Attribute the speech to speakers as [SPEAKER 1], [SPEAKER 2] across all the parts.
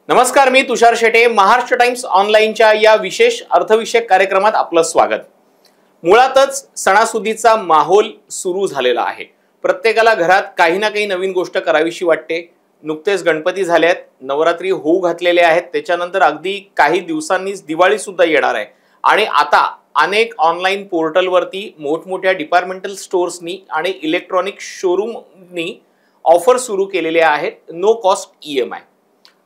[SPEAKER 1] नमस्कार, मी तुषार शेटे. महाराष्ट्र टाइम्स ऑनलाईनच्या या विशेष अर्थविषयक कार्यक्रमात आपलं स्वागत. मुळातच सणासुदीचा माहोल सुरू झालेला आहे. प्रत्येकाला घरात काही ना काही नवीन गोष्ट करावीशी वाटते. नुकतेच गणपती झाले आहेत, नवरात्री होऊ घातलेले आहेत, त्याच्यानंतर अगदी काही दिवसांनीच दिवाळी सुद्धा येणार आहे. आणि आता अनेक ऑनलाईन पोर्टलवरती मोठमोठ्या डिपार्टमेंटल स्टोर्सनी आणि इलेक्ट्रॉनिक शोरूमनी ऑफर सुरू केलेले आहेत, नो कॉस्ट EMI.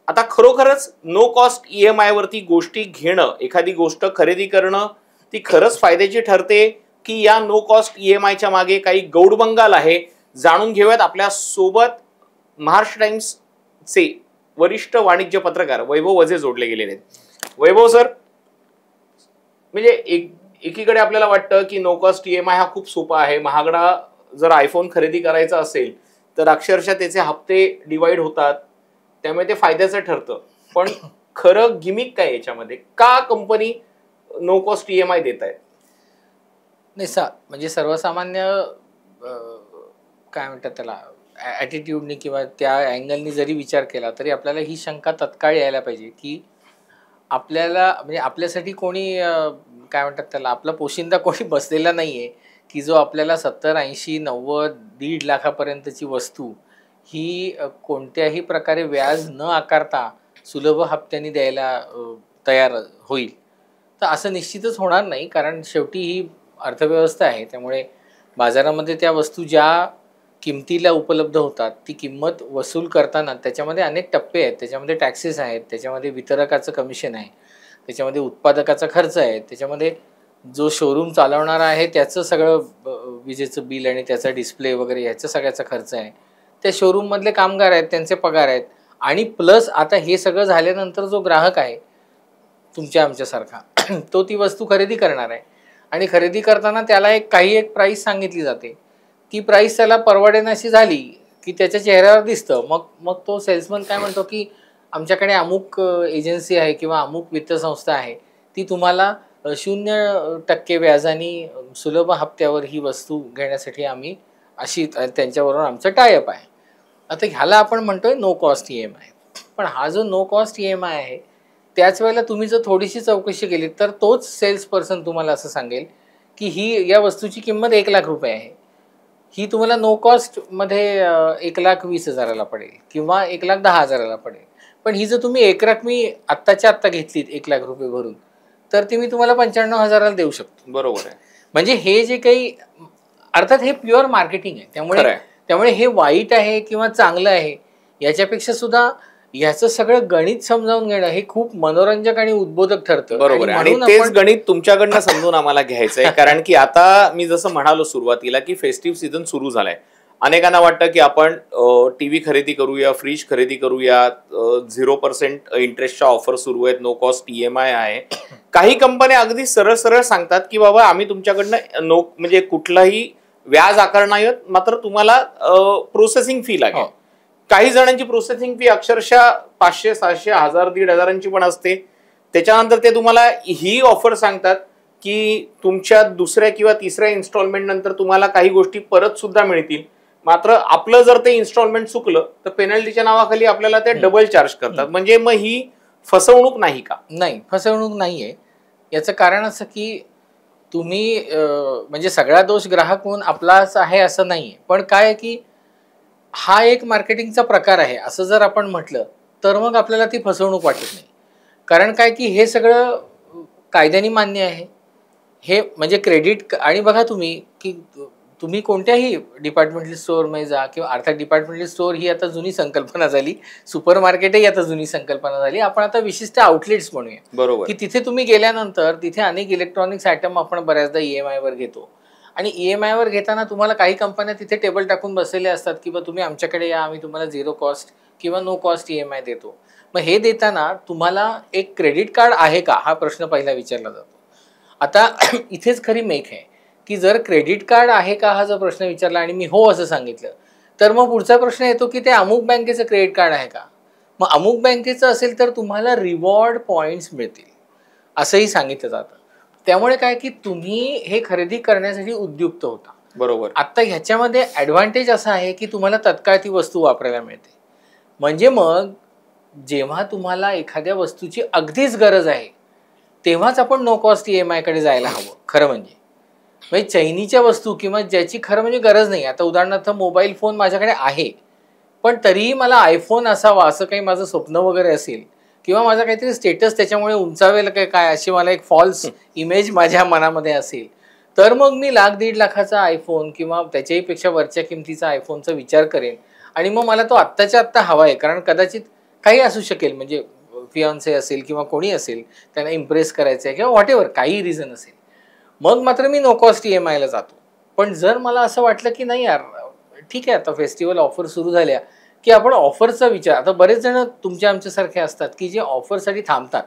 [SPEAKER 1] आता खरोखरच नो कॉस्ट EMI वरती गोष्टी घेणं, एखादी गोष्ट खरेदी करणं, ती खरंच फायद्याची ठरते की या नो कॉस्ट EMIच्या मागे काही गौडबंगाल आहे? जाणून घेऊयात. आपल्या सोबत महाराष्ट्र टाइम्सचे वरिष्ठ वाणिज्य पत्रकार वैभव वझे जोडले गेलेले आहेत. वैभव सर, म्हणजे एकीकडे आपल्याला वाटतं की नो कॉस्ट EMI हा खूप सोपा आहे. महागडा जर आयफोन खरेदी करायचा असेल तर अक्षरशः त्याचे हप्ते डिवाइड होतात, त्यामुळे ते फायद्याचं ठरतं. पण खरं गिमिक काय याच्यामध्ये? का कंपनी नो कॉस्ट EMI देत आहे?
[SPEAKER 2] नाही म्हणजे सर्वसामान्य काय म्हणतात त्याला ॲटिट्यूडने किंवा त्या अँगलनी जरी विचार केला तरी आपल्याला ही शंका तत्काळ यायला पाहिजे की आपल्याला म्हणजे आपल्यासाठी कोणी काय म्हणतात त्याला आपला पोशिंदा कोणी बसलेला नाही आहे की जो आपल्याला 70, 80, 90, 1.5 लाखापर्यंतची वस्तू ही कोणत्याही प्रकारे व्याज न आकारता सुलभ हप्त्याने द्यायला तयार होईल. तर असं निश्चितच होणार नाही, कारण शेवटी ही अर्थव्यवस्था आहे. त्यामुळे बाजारामध्ये त्या वस्तू ज्या किमतीला उपलब्ध होतात ती किंमत वसूल करताना त्याच्यामध्ये अनेक टप्पे आहेत. त्याच्यामध्ये टॅक्सेस आहेत, त्याच्यामध्ये वितरकाचं कमिशन आहे, त्याच्यामध्ये उत्पादकाचा खर्च आहे, त्याच्यामध्ये जो शोरूम चालवणारा आहे त्याचं सगळं विजेचं बिल आणि त्याचा डिस्प्ले वगैरे ह्याचा सगळ्याचा खर्च आहे, त्या शोरूममधले कामगार आहेत, त्यांचे पगार आहेत, आणि प्लस आता हे सगळं झाल्यानंतर जो ग्राहक आहे तुमच्या आमच्यासारखा तो ती वस्तू खरेदी करणार आहे. आणि खरेदी करताना त्याला एक प्राईस सांगितली जाते. ती प्राईस त्याला परवडेनाशी झाली की त्याच्या चेहऱ्यावर दिसतं. मग तो सेल्समन काय म्हणतो की आमच्याकडे अमुक एजन्सी आहे किंवा अमुक वित्तसंस्था आहे, ती तुम्हाला 0% व्याजाने सुलभ हप्त्यावर ही वस्तू घेण्यासाठी आम्ही अशी त्यांच्याबरोबर आमचं टायअप आहे. आता ह्याला आपण म्हणतोय नो कॉस्ट EMI. पण हा जो नो कॉस्ट EMI आहे त्याच वेळेला तुम्ही जर थोडीशी चौकशी केली तर तोच सेल्स पर्सन तुम्हाला असं सांगेल की या वस्तूची किंमत 1 लाख रुपये आहे, ही तुम्हाला नो कॉस्टमध्ये 1,20,000ला पडेल किंवा 1,10,000ला पडेल. पण ही जर तुम्ही एकरकमी आत्ताच्या आत्ता घेतलीत 1 लाख रुपये भरून तर ती मी तुम्हाला 95,000ला देऊ शकतो.
[SPEAKER 1] बरोबर आहे.
[SPEAKER 2] म्हणजे हे जे काही अर्थात हे प्युअर मार्केटिंग आहे. त्यामुळे हे वाईट आहे किंवा चांगलं आहे याच्यापेक्षा सुद्धा याचं सगळं गणित समजावून घेणं हे खूप मनोरंजक आणि उद्बोधक ठरतं.
[SPEAKER 1] बरोबर आहे. आणि तेच गणित तुमच्याकडनं समजून आम्हाला घ्यायचंय. कारण की आता मी जसं म्हणालो सुरुवातीला की फेस्टिव्ह सीझन सुरू झालाय. अनेकांना वाटतं की आपण टीव्ही खरेदी करूया, फ्रीज खरेदी करूया, 0% इंटरेस्टच्या ऑफर सुरू आहेत, नो कॉस्ट EMI आहे. काही कंपन्या अगदी सरळ सरळ सांगतात की बाबा आम्ही तुमच्याकडनं म्हणजे कुठलाही व्याज आकारणार, मात्र तुम्हाला प्रोसेसिंग फी लागेल. काही जणांची प्रोसेसिंग फी अक्षरशः 500, 700, 1000, 1,500 पण असते. त्याच्यानंतर ते तुम्हाला ही ऑफर सांगतात की तुमच्या दुसऱ्या किंवा तिसऱ्या इन्स्टॉलमेंट नंतर तुम्हाला काही गोष्टी परत सुद्धा मिळतील. मात्र आपलं जर ते इन्स्टॉलमेंट चुकलं तर पेनल्टीच्या नावाखाली आपल्याला ते डबल चार्ज करतात. म्हणजे मग ही फसवणूक नाही का?
[SPEAKER 2] नाही, फसवणूक नाहीये. याचं कारण असं की तुम्ही म्हणजे सगळा दोष ग्राहक म्हणून आपलाच आहे असं नाहीये. पण काय की हा एक मार्केटिंगचा प्रकार आहे असं जर आपण म्हटलं तर मग आपल्याला ती फसवणूक वाटत नाही. कारण काय की हे सगळं कायद्याने मान्य आहे. हे म्हणजे क्रेडिट. आणि बघा तुम्ही की तुम्ही कोणत्याही डिपार्टमेंटल स्टोअरमध्ये जा किंवा अर्थात डिपार्टमेंटल स्टोअर ही आता जुनी संकल्पना झाली, सुपर मार्केटही आता जुनी संकल्पना झाली. आपण आता विशिष्ट आउटलेट्स म्हणूया.
[SPEAKER 1] बरोबर.
[SPEAKER 2] की तिथे तुम्ही गेल्यानंतर तिथे अनेक इलेक्ट्रॉनिक्स आयटम आपण बऱ्याचदा EMI वर घेतो. आणि EMI वर घेताना तुम्हाला काही कंपन्या तिथे टेबल टाकून बसलेल्या असतात की बा तुम्ही आमच्याकडे या, आम्ही तुम्हाला 0 कॉस्ट किंवा नो कॉस्ट EMI देतो. मग हे देताना तुम्हाला एक क्रेडिट कार्ड आहे का हा प्रश्न पहिला विचारला जातो. आता इथेच खरी मेक आहे की जर क्रेडिट कार्ड आहे का हा जर प्रश्न विचारला आणि मी हो असं सांगितलं तर मग पुढचा प्रश्न येतो की ते अमुक बँकेचं क्रेडिट कार्ड आहे का. मग अमुक बँकेचं असेल तर तुम्हाला रिवॉर्ड पॉईंट्स मिळतील असंही सांगितलं जातं. त्यामुळे काय की तुम्ही हे खरेदी करण्यासाठी उद्युक्त होता.
[SPEAKER 1] बरोबर.
[SPEAKER 2] आता ह्याच्यामध्ये ॲडव्हान्टेज असा आहे की तुम्हाला तत्काळ ती वस्तू वापरायला मिळते. म्हणजे मग जेव्हा तुम्हाला एखाद्या वस्तूची अगदीच गरज आहे तेव्हाच आपण नो कॉस्ट EMI कडे जायला हवं. खरं म्हणजे चैनीच्या वस्तू किंवा ज्याची खरं म्हणजे गरज नाही, आता उदाहरणार्थ मोबाईल फोन माझ्याकडे आहे पण तरीही मला आयफोन असावा असं काही माझं स्वप्न वगैरे असेल, किंवा माझा काहीतरी स्टेटस त्याच्यामुळे उंचावेल काय अशी मला एक फॉल्स इमेज माझ्या मनामध्ये असेल, तर मग मी 1,00,000-1.5 लाखाचा आयफोन किंवा त्याच्याही पेक्षा वरच्या किमतीचा आयफोनचा विचार करेन. आणि मग मला तो आत्ताच्या आत्ता हवा आहे, कारण कदाचित काही असू शकेल, म्हणजे फियांसे असेल किंवा कोणी असेल, त्यांना इम्प्रेस करायचं आहे किंवा व्हॉट एव्हर काही रिझन असेल, मग मात्र मी नो कॉस्ट EMI ला जातो. पण जर मला असं वाटलं की नाही यार ठीक आहे, आता फेस्टिवल ऑफर सुरू झाल्या की आपण ऑफरचा विचार, आता बरेच जण तुमच्या आमच्यासारखे असतात की जे ऑफरसाठी थांबतात,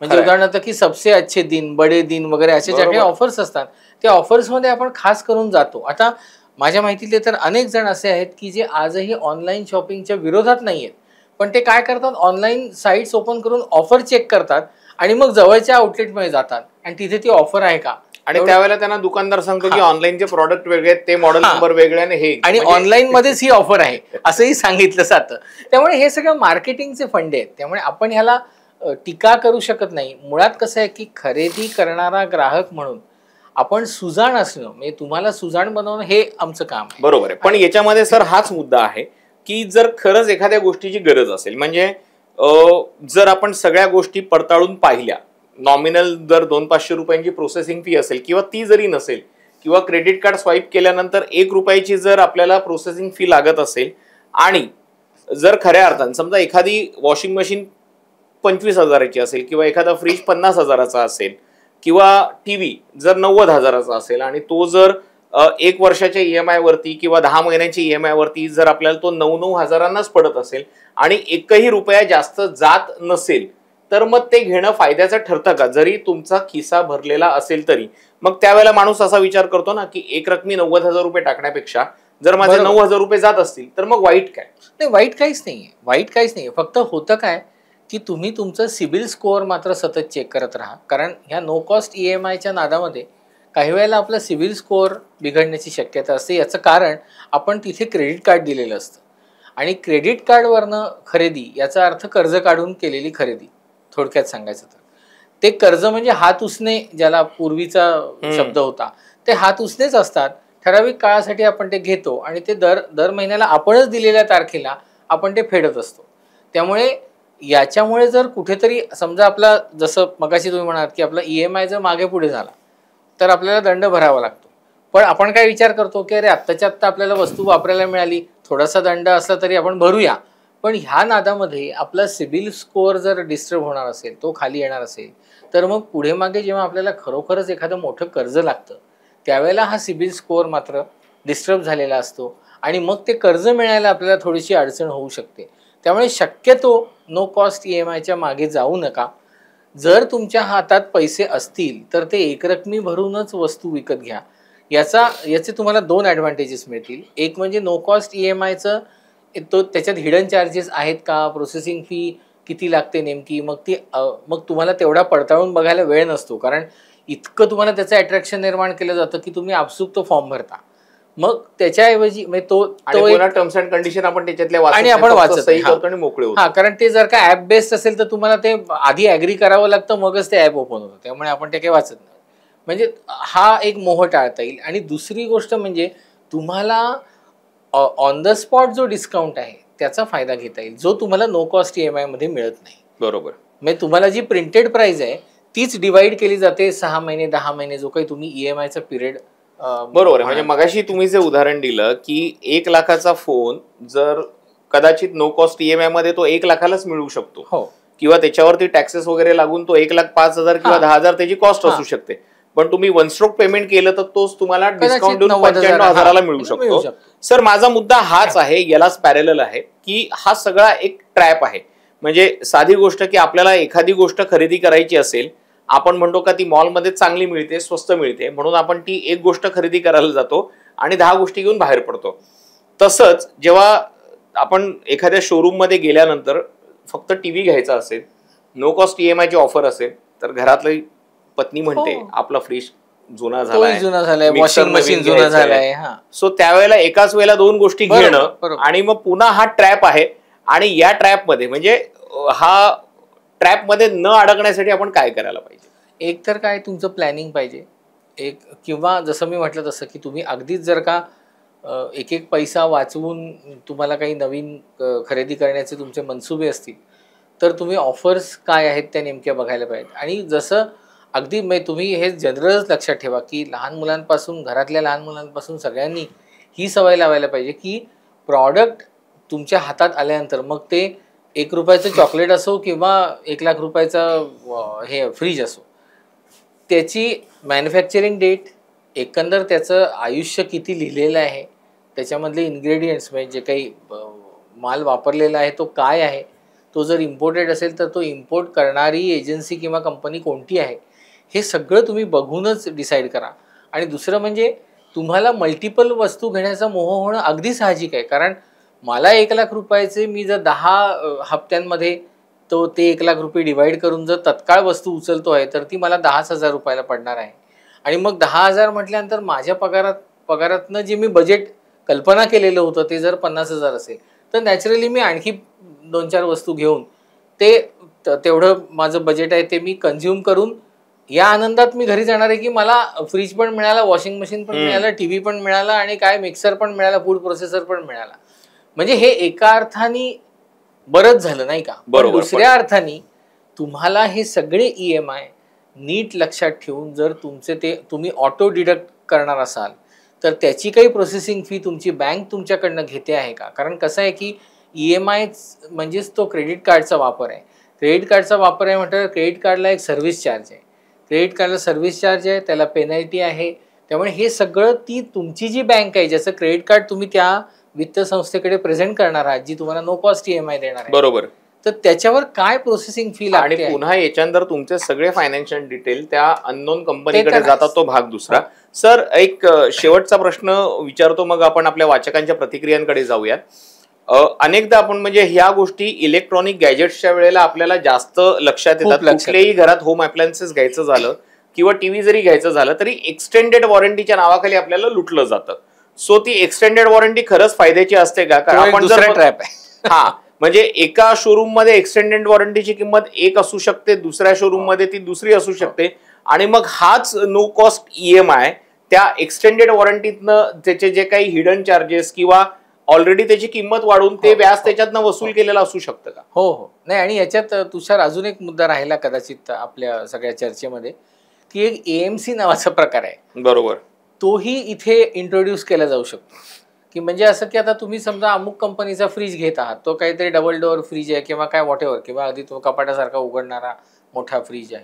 [SPEAKER 2] म्हणजे उदाहरणार्थ की सबसे अच्छे दिन, बडे दिन वगैरे असे ज्या काही ऑफर्स असतात त्या ऑफर्समध्ये आपण खास करून जातो. आता माझ्या माहितीतले तर अनेक जण असे आहेत की जे आजही ऑनलाईन शॉपिंगच्या विरोधात नाही आहेत, पण ते काय करतात, ऑनलाईन साईट्स ओपन करून ऑफर चेक करतात आणि मग जवळच्या आउटलेटमध्ये जातात आणि तिथे ती ऑफर आहे का,
[SPEAKER 1] आणि त्यावेळेला त्यांना दुकानदार सांगतो की ऑनलाईनचे प्रॉडक्ट वेगळे आहेत, ते मॉडेल नंबर वेगळे आणि हे
[SPEAKER 2] आणि ऑनलाईन मध्येच ही ऑफर आहे असंही सांगितलं जातं. त्यामुळे हे सगळं मार्केटिंगचे फंडे आहेत. त्यामुळे आपण ह्याला टीका करू शकत नाही. मुळात कसं आहे की खरेदी करणारा ग्राहक म्हणून आपण सुजाण असणं, म्हणजे तुम्हाला सुजाण बनवणं हे आमचं काम आहे.
[SPEAKER 1] बरोबर आहे. पण याच्यामध्ये सर हाच मुद्दा आहे की जर खरंच एखाद्या गोष्टीची गरज असेल, म्हणजे जर आपण सगळ्या गोष्टी पडताळून पाहिल्या, नॉमिनल जर 200-500 रुपयांची प्रोसेसिंग फी असेल किंवा ती जरी नसेल, किंवा क्रेडिट कार्ड स्वाईप केल्यानंतर 1 रुपयाची जर आपल्याला प्रोसेसिंग फी लागत असेल, आणि जर खऱ्या अर्थाने समजा एखादी वॉशिंग मशीन 25,000ची असेल किंवा एखादा फ्रीज 50,000चा असेल किंवा टीव्ही जर 90,000चा असेल आणि तो जर 1 वर्षाच्या EMI वरती किंवा 10 महिन्यांच्या EMI वरती जर आपल्याला तो 9-9 हजारांनाच पडत असेल आणि 1ही रुपया जास्त जात नसेल, तर मग ते घेणं फायद्याचं ठरतं का, जरी तुमचा खिसा भरलेला असेल तरी? मग त्यावेळेला माणूस असा विचार करतो ना की एक रकमी 90,000 रुपये टाकण्यापेक्षा जर माझे 9,000 रुपये जात असतील तर मग वाईट काय?
[SPEAKER 2] नाही, वाईट काहीच नाहीये. फक्त होतं काय की तुम्ही तुमचं सिबिल स्कोअर मात्र सतत चेक करत राहा, कारण ह्या नो कॉस्ट EMIच्या नादामध्ये काही वेळेला आपला सिबिल स्कोअर बिघडण्याची शक्यता असते. याचं कारण आपण तिथे क्रेडिट कार्ड दिलेलं असतं आणि क्रेडिट कार्डवरनं खरेदी याचा अर्थ कर्ज काढून केलेली खरेदी. थोडक्यात सांगायचं तर ते कर्ज म्हणजे हात उसने, ज्याला पूर्वीचा शब्द होता, ते हात उसनेच असतात. ठराविक काळासाठी आपण ते घेतो आणि ते दर महिन्याला आपणच दिलेल्या तारखेला आपण ते फेडत असतो. त्यामुळे याच्यामुळे जर कुठेतरी समजा आपला, जसं मगाशी तुम्ही म्हणालात की आपला EMI जर मागे पुढे झाला तर आपल्याला दंड भरावा लागतो. पण आपण काय विचार करतो की अरे आत्ताच्या आत्ता आपल्याला वस्तू वापरायला मिळाली, थोडासा दंड असला तरी आपण भरूया. पण ह्या नादामध्ये आपला सिबिल स्कोअर जर डिस्टर्ब होणार असेल, तो खाली येणार असेल, तर मग पुढे मागे जेव्हा आपल्याला खरोखरच एखादं मोठं कर्ज लागतं त्यावेळेला हा सिबिल स्कोअर मात्र डिस्टर्ब झालेला असतो आणि मग ते कर्ज मिळायला आपल्याला थोडीशी अडचण होऊ शकते. त्यामुळे शक्यतो नो कॉस्ट EMIच्या मागे जाऊ नका. जर तुमच्या हातात पैसे असतील तर ते एकरकमी भरूनच वस्तू विकत घ्या. याचे तुम्हाला 2 ॲडव्हान्टेजेस मिळतील. एक म्हणजे नो कॉस्ट EMIचं त्याच्यात हिडन चार्जेस आहेत का, प्रोसेसिंग फी किती लागते नेमकी, मग तुम्हाला तेवढा पडताळून बघायला वेळ नसतो, कारण इतकं तुम्हाला त्याचं अट्रॅक्शन निर्माण केलं जातं की तुम्ही आपसूक तो फॉर्म भरता. मग त्याच्याऐवजी तो
[SPEAKER 1] टर्म्स अँड कंडिशन आपण त्याच्यातल्या
[SPEAKER 2] आणि आपण वाचत
[SPEAKER 1] आणि मोकळे होतो.
[SPEAKER 2] कारण ते जर का ऍप बेस्ड असेल तर तुम्हाला ते आधी ऍग्री करावं लागतं, मगच ते ऍप ओपन होतं. त्यामुळे आपण ते काही वाचत नाही. म्हणजे हा एक मोह टाळता येईल. आणि दुसरी गोष्ट म्हणजे तुम्हाला ऑन द स्पॉट जो डिस्काउंट आहे त्याचा फायदा घेता येईल, जो तुम्हाला नो कॉस्ट EMI मध्ये मिळत नाही.
[SPEAKER 1] बरोबर.
[SPEAKER 2] म्हणजे तुम्हाला जी प्रिंटेड प्राइस आहे तीच डिवाइड केली जाते 6 महिने 10 महिने जो काही तुम्ही EMIचा पिरियड.
[SPEAKER 1] बरोबर आहे. म्हणजे मगाशी तुम्ही जे उदाहरण दिलं की 1 लाखाचा फोन जर कदाचित नो कॉस्ट EMI मध्ये तो 1 लाखालाच मिळू शकतो.
[SPEAKER 2] हो.
[SPEAKER 1] किंवा त्याच्यावरती टॅक्सेस वगैरे लागून तो 1,05,000 किंवा 10,000 त्याची कॉस्ट असू शकते. पण तुम्ही वन स्ट्रोक पेमेंट केलं तर तोच तुम्हाला डिस्काउंट देऊन 95,000ला मिळू शकतो. सर माझा मुद्दा हाच आहे, यालाच पॅरेलल आहे की हा सगळा एक ट्रॅप आहे. म्हणजे साधी गोष्ट की आपल्याला एखादी गोष्ट खरेदी करायची असेल, आपण म्हणतो का ती मॉलमध्ये चांगली मिळते, स्वस्त मिळते, म्हणून आपण ती एक गोष्ट खरेदी करायला जातो आणि 10 गोष्टी घेऊन बाहेर पडतो. तसंच जेव्हा आपण एखाद्या शोरूम मध्ये गेल्यानंतर फक्त टीव्ही घ्यायचा असेल, नो कॉस्ट EMIची ऑफर असेल, तर घरातली पत्नी म्हणते आपला फ्रीज जुना झालाय,
[SPEAKER 2] वॉशिंग मशीन जुना झालाय,
[SPEAKER 1] सो त्यावेळेला एकाच वेळेला 2 गोष्टी घेणं आणि मग पुन्हा हा ट्रॅप आहे. आणि या ट्रॅपमध्ये म्हणजे हा ट्रॅपमध्ये न अडकण्यासाठी आपण काय करायला पाहिजे?
[SPEAKER 2] एक तर काय तुमचं प्लॅनिंग पाहिजे, एक किंवा जसं मी म्हटलं तसं की तुम्ही अगदीच जर का एक एक पैसा वाचवून तुम्हाला काही नवीन खरेदी करण्याचे तुमचे मनसुबे असतील, तर तुम्ही ऑफर्स काय आहेत त्या नेमक्या बघायला पाहिजेत. आणि जसं अगदी तुम्ही हे जनरलच लक्षात ठेवा की लहान मुलांपासून, घरातल्या लहान मुलांपासून सगळ्यांनी ही सवय लावायला पाहिजे की प्रॉडक्ट तुमच्या हातात आल्यानंतर, मग ते ₹1 चॉकलेट असो किंवा 1,00,000 रुपयाचा हे फ्रीज असो, त्याची मॅन्युफॅक्चरिंग डेट, एकंदर त्याचं आयुष्य किती लिहिलेलं आहे, त्याच्यामधले इन्ग्रेडियंट्स म्हणजे जे काही माल वापरलेला आहे तो काय आहे, तो जर इम्पोर्टेड असेल तर तो इम्पोर्ट करणारी एजन्सी किंवा कंपनी कोणती आहे, हे सगळं तुम्ही बघूनच डिसाईड करा. आणि दुसरं म्हणजे तुम्हाला मल्टिपल वस्तू घेण्याचा मोह होणं अगदी साहजिक आहे. कारण मला 1,00,000 रुपयाचे मी जर 10 हप्त्यांमध्ये ते 1,00,000 रुपये डिवाइड करून जर तत्काळ वस्तू उचलतो आहे, तर ती मला 10,000 रुपयाला पडणार आहे. आणि मग 10,000 म्हटल्यानंतर माझ्या पगारातनं जे मी बजेट कल्पना केलेलं होतं ते जर 50,000 असेल, तर नॅचरली मी आणखी 2-4 वस्तू घेऊन तेवढं माझं बजेट आहे ते मी कन्झ्युम करून या आनंदात मी घरी जाणार आहे की मला फ्रीज पण मिळाला, वॉशिंग मशीन पण मिळाला, टीव्ही पण मिळाला आणि काय मिक्सर पण मिळाला, फूड प्रोसेसर पण मिळाला. म्हणजे हे एका अर्थाने बरंच झालं नाही का. पण दुसऱ्या अर्थाने तुम्हाला हे सगळे EMI नीट लक्षात ठेवून जर तुम्ही ऑटो डिडक्ट करणार असाल, तर त्याची काही प्रोसेसिंग फी तुमची बँक तुमच्याकडनं घेते आहे का? कारण कसं आहे की EMI म्हणजेच तो क्रेडिट कार्डचा वापर आहे. क्रेडिट कार्डचा वापर आहे म्हटलं, क्रेडिट कार्डला एक सर्व्हिस चार्ज आहे, क्रेडिट कार्डला सर्व्हिस चार्ज आहे, त्याला पेनल्टी आहे. त्यामुळे हे सगळं तुमची जी बँक आहे, ज्याचं क्रेडिट कार्ड तुम्ही त्या वित्त संस्थेकडे प्रेझेंट करणार आहात, जी तुम्हाला नो कॉस्ट EMI देणार आहे,
[SPEAKER 1] बरोबर,
[SPEAKER 2] तर त्याच्यावर काय प्रोसेसिंग फी लागते.
[SPEAKER 1] आणि पुन्हा याच्यानंतर तुमचे सगळे फायनान्शियल डिटेल त्या अननोन कंपनीकडे जातात, तो भाग दुसरा. सर, एक शेवटचा प्रश्न विचारतो, मग आपण आपल्या वाचकांच्या प्रतिक्रियांकडे जाऊयात. अनेकदा आपण म्हणजे ह्या गोष्टी इलेक्ट्रॉनिक गॅजेट्सच्या वेळेला आपल्याला जास्त लक्षात येतात. कुठल्याही घरात होम अप्लायन्सेस घ्यायचं झालं किंवा टीव्ही जरी घ्यायचं झालं तरी एक्सटेंडेड वॉरंटीच्या नावाखाली आपल्याला लुटलं जातं. सो ती एक्सटेंडेड वॉरंटी खरंच फायद्याची असते का? कारण आपण ट्रॅप आहे हा, म्हणजे एका शोरूम मध्ये एक्सटेंडेड वॉरंटीची किंमत एक असू शकते, दुसऱ्या शोरूम मध्ये ती दुसरी असू शकते, आणि मग हाच नो कॉस्ट EMI त्या एक्सटेंडेड वॉरंटीतनं त्याचे जे काही हिडन चार्जेस किंवा ऑलरेडी त्याची किंमत वाढून ते व्याज त्याच्यातनं वसूल केलेलं असू शकतं का?
[SPEAKER 2] हो. नाही, आणि याच्यात तुषार अजून एक मुद्दा राहिला कदाचित आपल्या सगळ्या चर्चेमध्ये, की एक AMC नावाचा प्रकार आहे.
[SPEAKER 1] बरोबर,
[SPEAKER 2] तोही इथे इंट्रोड्यूस केला जाऊ शकतो. की म्हणजे असं की आता तुम्ही समजा अमुक कंपनीचा फ्रीज घेत आहात, तो काहीतरी डबल डोअर फ्रीज आहे किंवा काय व्हॉटेवर, किंवा आधी तो कपाटासारखा उघडणारा मोठा फ्रीज आहे,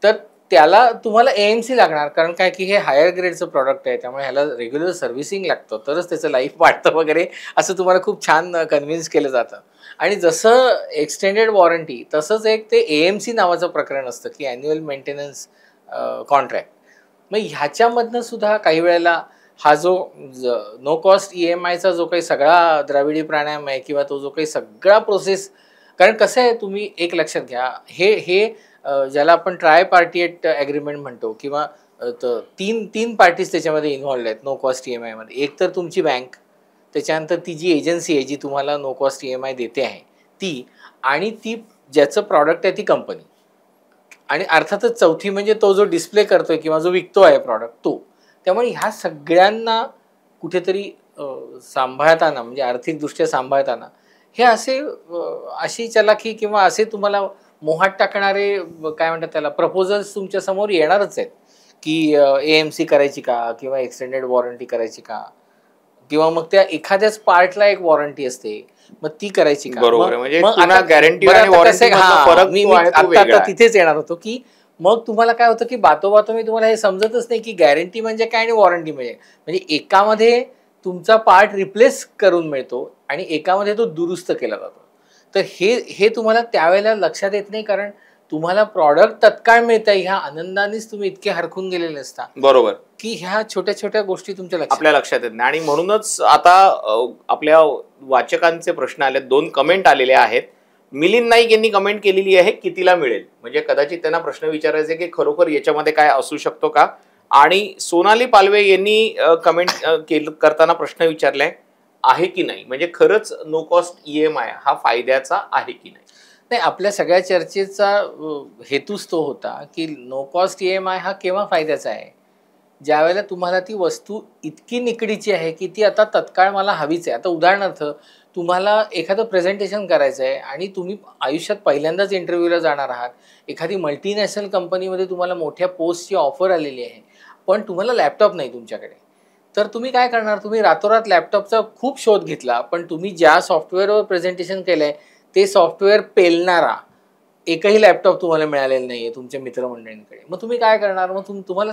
[SPEAKER 2] तर त्याला तुम्हाला AMC लागणार. कारण काय की हे हायर ग्रेडचं प्रॉडक्ट आहे, त्यामुळे ह्याला रेग्युलर सर्व्हिसिंग लागतं, तरच त्याचं लाईफ वाढतं वगैरे, असं तुम्हाला खूप छान कन्व्हिन्स केलं जातं. आणि जसं एक्सटेंडेड वॉरंटी, तसंच एक ते AMC नावाचं प्रकरण असतं की ॲन्युअल मेंटेनन्स कॉन्ट्रॅक्ट. मग ह्याच्यामधनं सुद्धा काही वेळेला हा जो नो कॉस्ट EMIचा जो काही सगळा द्राविडी प्राणायाम आहे किंवा तो जो काही सगळा प्रोसेस, कारण कसं आहे, तुम्ही एक लक्षात घ्या, हे ज्याला आपण ट्राय पार्टिएट ॲग्रीमेंट म्हणतो, किंवा तीन पार्टीज त्याच्यामध्ये इन्व्हॉल्ड आहेत नो कॉस्ट EMI मध्ये. एक तर तुमची बँक, त्याच्यानंतर ती जी एजन्सी आहे जी तुम्हाला नो कॉस्ट EMI देते आहे ती, आणि ती ज्याचं प्रॉडक्ट आहे ती कंपनी, आणि अर्थातच चौथी म्हणजे तो जो डिस्प्ले करतोय किंवा जो विकतो आहे प्रॉडक्ट तो. त्यामुळे ह्या सगळ्यांना कुठेतरी सांभाळताना, म्हणजे आर्थिकदृष्ट्या सांभाळताना, हे अशी चलाखी किंवा असे तुम्हाला मोहात टाकणारे काय म्हणतात त्याला प्रपोजल्स तुमच्या समोर येणारच आहेत, की AMC करायची का, किंवा एक्सटेंडेड वॉरंटी करायची का, किंवा मग त्या एखाद्याच पार्टला एक वॉरंटी असते, मग ती करायची का.
[SPEAKER 1] बरोबर, म्हणजे गॅरंटी आणि
[SPEAKER 2] आता तिथेच येणार होतो की मग तुम्हाला काय होतं की बातोबातो मी तुम्हाला हे समजतच नाही की गॅरंटी म्हणजे काय आणि वॉरंटी म्हणजे एकामध्ये तुमचा पार्ट रिप्लेस करून मिळतो आणि एकामध्ये तो दुरुस्त केला जातो. तर हे तुम्हाला त्यावेळेला लक्षात येत नाही, कारण तुम्हाला प्रॉडक्ट तत्काळ मिळतं, ह्या आनंदानेच तुम्ही इतके हरखून गेलेले असता, बरोबर, की ह्या छोट्या छोट्या गोष्टी आपल्या लक्षात येत नाही.
[SPEAKER 1] आणि म्हणूनच आता आपल्या वाचकांचे प्रश्न आले, 2 कमेंट आलेले आहेत. मिलिंद नाईक यांनी कमेंट केलेली आहे, कितीला मिळेल, म्हणजे कदाचित त्यांना प्रश्न विचारायचे की खरोखर याच्यामध्ये काय असू शकतो का. आणि सोनाली पालवे यांनी कमेंट करताना प्रश्न विचारलाय, आहे की नाही, म्हणजे खरंच नो कॉस्ट EMI हा फायद्याचा आहे की नाही?
[SPEAKER 2] नाही, आपल्या सगळ्या चर्चेचा हेतूच तो होता की नो कॉस्ट EMI हा केव्हा फायद्याचा आहे, ज्यावेळेला तुम्हाला ती वस्तू इतकी निकडीची आहे की ती आता तत्काळ मला हवीच आहे. आता उदाहरणार्थ तुम्हाला एखादं प्रेझेंटेशन करायचं आहे आणि तुम्ही आयुष्यात पहिल्यांदाच इंटरव्ह्यूला जाणार आहात. एखादी मल्टीनॅशनल कंपनीमध्ये तुम्हाला मोठ्या पोस्टची ऑफर आलेली आहे, पण तुम्हाला लॅपटॉप नाही तुमच्याकडे. तर तुम्ही काय करणार? तुम्ही रातोरात लॅपटॉपचा खूप शोध घेतला, पण तुम्ही ज्या सॉफ्टवेअरवर प्रेझेंटेशन केलंय ते सॉफ्टवेअर पेलणारा एकही लॅपटॉप तुम्हाला मिळालेला नाहीये तुमच्या मित्रमंडळींकडे. मग तुम्ही काय करणार? मग तुम्हाला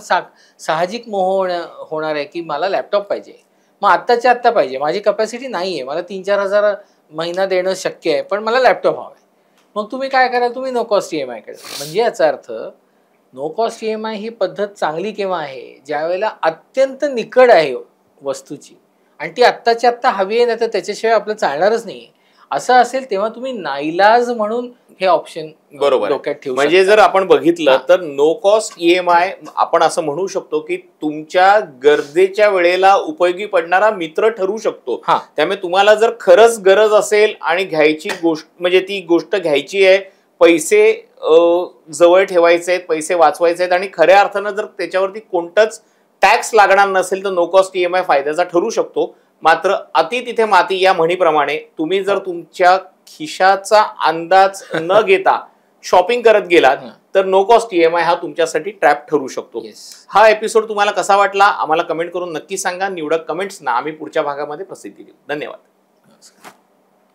[SPEAKER 2] साहजिक मोह होणार आहे की मला लॅपटॉप पाहिजे. मग आत्ताच्या आत्ता पाहिजे. माझी कपॅसिटी नाहीये. मला 3-4 हजार महिना देणं शक्य आहे, पण मला लॅपटॉप हवा आहे. मग तुम्ही काय कराल? तुम्ही नो कॉस्ट EMI कडे. म्हणजे याचा अर्थ नो कॉस्ट EMI ही पद्धत चांगली केव्हा आहे? ज्यावेळेला अत्यंत निकड आहे वस्तूची आणि ती आत्ताच्या आत्ता हवी आहे, नाही तर त्याच्याशिवाय आपलं चालणारच नाहीये. असं असेल तेव्हा तुम्ही नाईलाज म्हणून हे ऑप्शन
[SPEAKER 1] बरोबर
[SPEAKER 2] डोक्यात ठेवू शकता.
[SPEAKER 1] म्हणजे जर आपण बघितलं तर नो कॉस्ट EMI आपण असं म्हणू शकतो की तुमच्या गरजेच्या वेळेला उपयोगी पडणारा मित्र ठरू शकतो. त्यामुळे तुम्हाला जर खरंच गरज असेल आणि घ्यायची गोष्ट म्हणजे ती गोष्ट घ्यायची आहे, पैसे जवळ ठेवायचे आहेत, पैसे वाचवायचे आहेत आणि खऱ्या अर्थानं जर त्याच्यावरती कोणतंच टॅक्स लागणार नसेल तर नो कॉस्ट EMI फायद्याचा ठरू शकतो. मात्र अति तिथे माती या म्हणीप्रमाणे तुम्ही जर तुमच्या खिशाचा अंदाज न घेता शॉपिंग करत गेलात तर नो कॉस्ट EMI हा तुमच्यासाठी ट्रॅप ठरू शकतो. हा एपिसोड तुम्हाला कसा वाटला आम्हाला कमेंट करून नक्की सांगा. निवडक कमेंट्सना आम्ही पुढच्या भागामध्ये प्रसिद्धी देऊ. धन्यवाद.